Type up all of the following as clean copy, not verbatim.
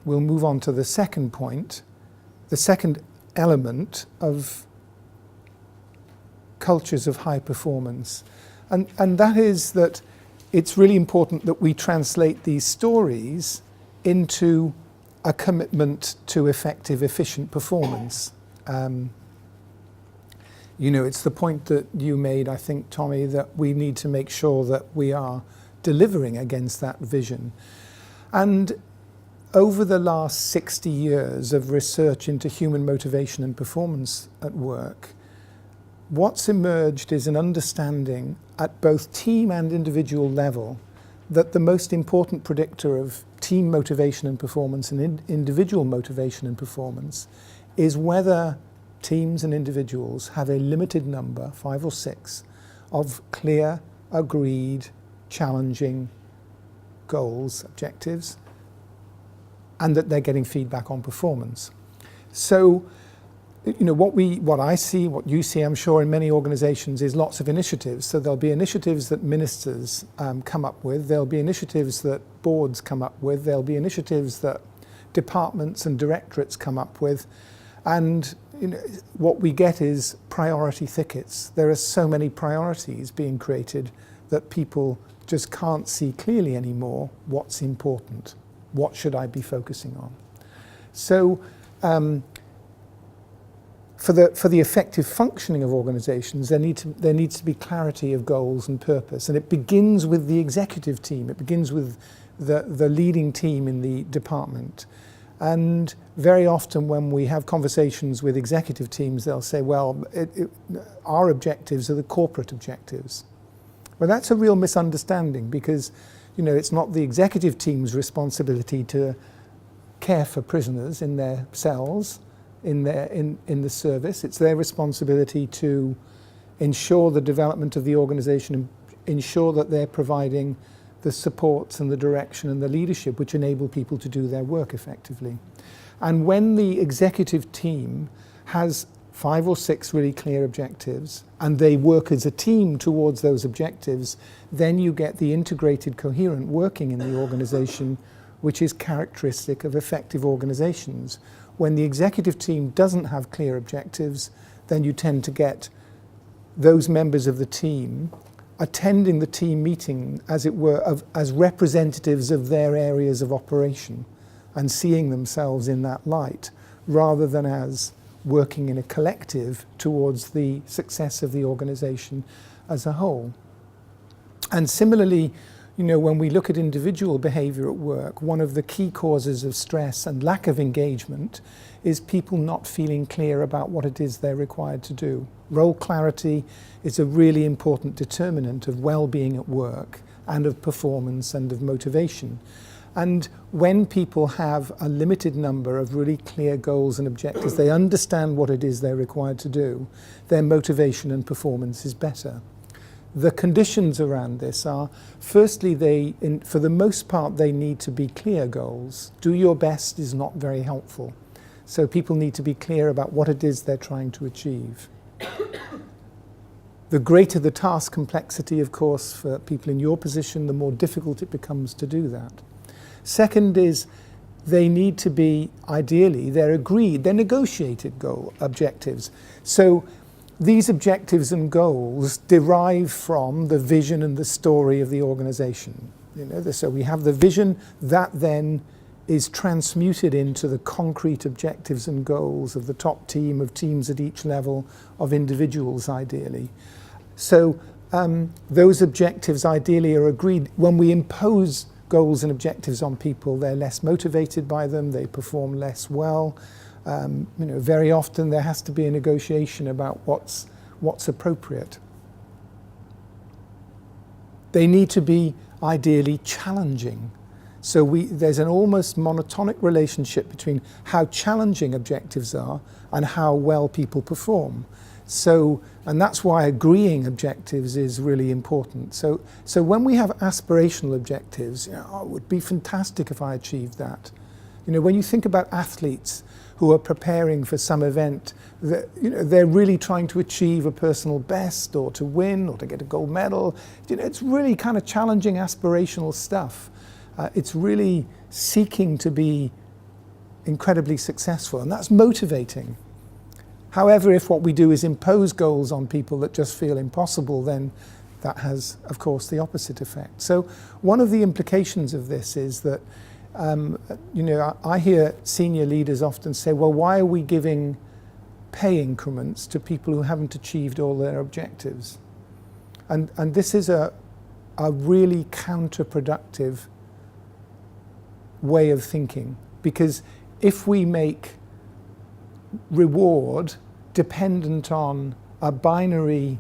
we'll move on to the second point, the second element of cultures of high performance. And that is that it's really important that we translate these stories into a commitment to effective, efficient performance. It's the point that you made, I think, Tommy, that we need to make sure that we are delivering against that vision. And over the last 60 years of research into human motivation and performance at work, what's emerged is an understanding at both team and individual level that the most important predictor of team motivation and performance and individual motivation and performance is whether teams and individuals have a limited number, 5 or 6, of clear, agreed, challenging goals, objectives, and that they're getting feedback on performance. So, what I see, what you see, I'm sure, in many organizations is lots of initiatives. So there'll be initiatives that ministers come up with, there'll be initiatives that boards come up with, there'll be initiatives that departments and directorates come up with, and what we get is priority thickets. There are so many priorities being created that people just can't see clearly anymore what's important. What should I be focusing on? So for the effective functioning of organizations, there needs to be clarity of goals and purpose. And it begins with the executive team. It begins with the leading team in the department. And very often when we have conversations with executive teams, they'll say, well, our objectives are the corporate objectives. Well, that's a real misunderstanding because, it's not the executive team's responsibility to care for prisoners in their cells, in the service. It's their responsibility to ensure the development of the organization and ensure that they're providing the supports and the direction and the leadership which enable people to do their work effectively. And when the executive team has 5 or 6 really clear objectives and they work as a team towards those objectives, then you get the integrated, coherent working in the organization, which is characteristic of effective organizations. When the executive team doesn't have clear objectives, then you tend to get those members of the team attending the team meeting, as it were, as representatives of their areas of operation and seeing themselves in that light, rather than as working in a collective towards the success of the organization as a whole. And similarly, when we look at individual behavior at work, one of the key causes of stress and lack of engagement is people not feeling clear about what it is they're required to do. Role clarity is a really important determinant of well-being at work and of performance and of motivation. And when people have a limited number of really clear goals and objectives, they understand what it is they're required to do, their motivation and performance is better. The conditions around this are, firstly, for the most part, they need to be clear goals. Do your best is not very helpful. So people need to be clear about what it is they're trying to achieve. The greater the task complexity, of course, for people in your position, the more difficult it becomes to do that. Second is they need to be, ideally, they're agreed, they're negotiated goal objectives. So these objectives and goals derive from the vision and the story of the organization. So we have the vision that then is transmuted into the concrete objectives and goals of the top team, of teams at each level, of individuals ideally. So those objectives ideally are agreed. When we impose goals and objectives on people, they're less motivated by them, they perform less well. Very often there has to be a negotiation about what's appropriate. They need to be ideally challenging. So there's an almost monotonic relationship between how challenging objectives are and how well people perform. And that's why agreeing objectives is really important. So when we have aspirational objectives, it would be fantastic if I achieved that. When you think about athletes who are preparing for some event, they're really trying to achieve a personal best or to win or to get a gold medal. It's really kind of challenging aspirational stuff. It's really seeking to be incredibly successful, and that's motivating. However, if what we do is impose goals on people that just feel impossible, then that has, of course, the opposite effect. So one of the implications of this is that, I hear senior leaders often say, well, why are we giving pay increments to people who haven't achieved all their objectives? And this is a really counterproductive way of thinking, because if we make reward dependent on a binary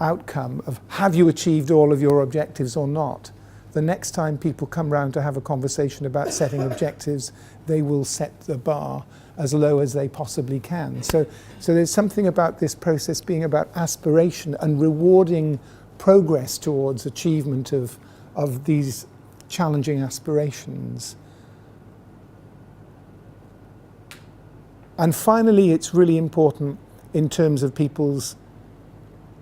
outcome of have you achieved all of your objectives or not, the next time people come round to have a conversation about setting objectives, they will set the bar as low as they possibly can. So there's something about this process being about aspiration and rewarding progress towards achievement of these challenging aspirations. And finally, it's really important in terms of people's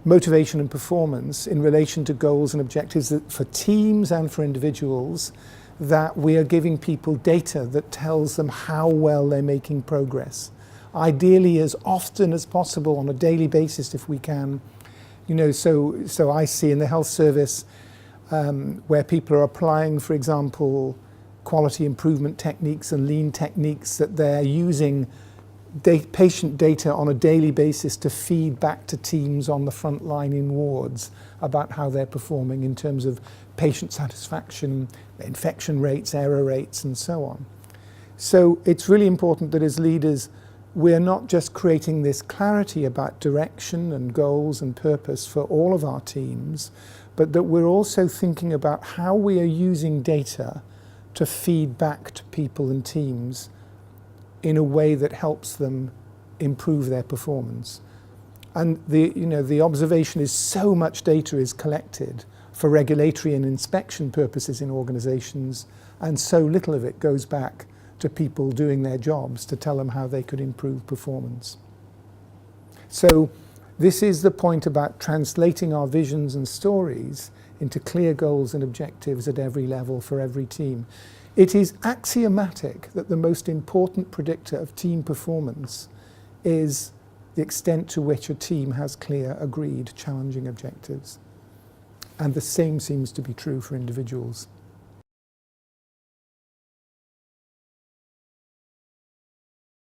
motivation and performance in relation to goals and objectives that for teams and for individuals, that we are giving people data that tells them how well they're making progress. Ideally, as often as possible on a daily basis if we can. So I see in the health service where people are applying, for example, quality improvement techniques and lean techniques, that they're using patient data on a daily basis to feed back to teams on the front line in wards about how they're performing in terms of patient satisfaction, infection rates, error rates, and so on. So it's really important that as leaders, we're not just creating this clarity about direction and goals and purpose for all of our teams, but that we're also thinking about how we are using data to feed back to people and teams in a way that helps them improve their performance. And the observation is so much data is collected for regulatory and inspection purposes in organizations, and so little of it goes back to people doing their jobs to tell them how they could improve performance. So this is the point about translating our visions and stories into clear goals and objectives at every level for every team. It is axiomatic that the most important predictor of team performance is the extent to which a team has clear, agreed, challenging objectives. And the same seems to be true for individuals.